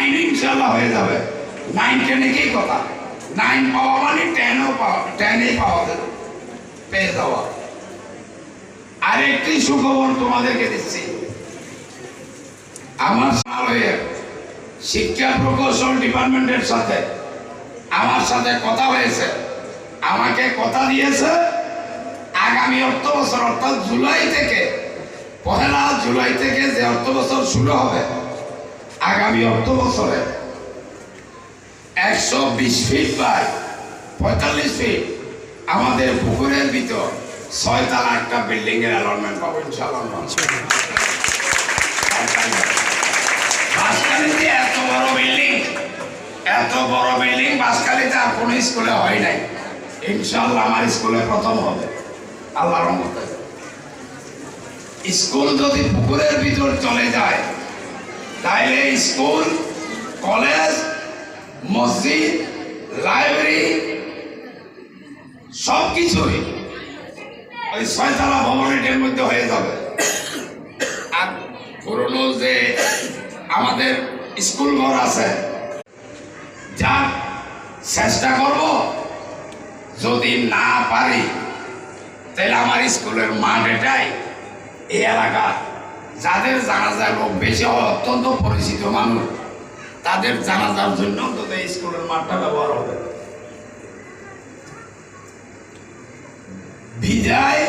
9 ইনশাআল্লাহ হয়ে যাবে। 9 10 কি কথা, 9 পাওয়া মানে 10ও পাওয়া, 10ই পাওয়া যাবে, পেয়ে যাওয়া। আরেকটি সুখবর তোমাদেরকে দিচ্ছি, আমার শিক্ষা প্রকৌশল ডিপার্টমেন্টের সাথে আমার সাথে কথা হয়েছে। আমাকে কথা দিয়েছে আগামী অর্থ বছর অর্থাৎ জুলাই থেকে, 1 জুলাই থেকে যে অর্থ বছর শুরু হবে, আগামী অর্থ বছরে 120 ফিট বাই 45 ফিট আমাদের পুকুরের ভিতর 6 তলা একটা বিল্ডিং এর অ্যালটমেন্ট পাবো ইনশাআল্লাহ। বাসকালীতে এত বড় বিল্ডিং বাসকালীতে আর কোন স্কুলে হয় নাই। ইনশাআল্লাহ আমার স্কুলে প্রথম হবে আল্লাহর রহমতে। স্কুল যদি পুকুরের ভিতর চলে যায় তাহলে স্কুল, কলেজ, মসজিদ, লাইব্রেরি সবকিছুই ওই 6 তলা ভবনটির মধ্যে হয়ে যাবে। আর পুরনো যে আমাদের স্কুল ঘর আছে, যা চেষ্টা করব, যদি না পারি তাহলে আমার স্কুলের মাঠ এটাই, এই এলাকা যাদের জানাজার লোক বেশি হয়, অত্যন্ত পরিচিত মানুষ, তাদের জানাজার জন্য অন্তত স্কুলের মাঠটা ব্যবহার হবে। বিদায়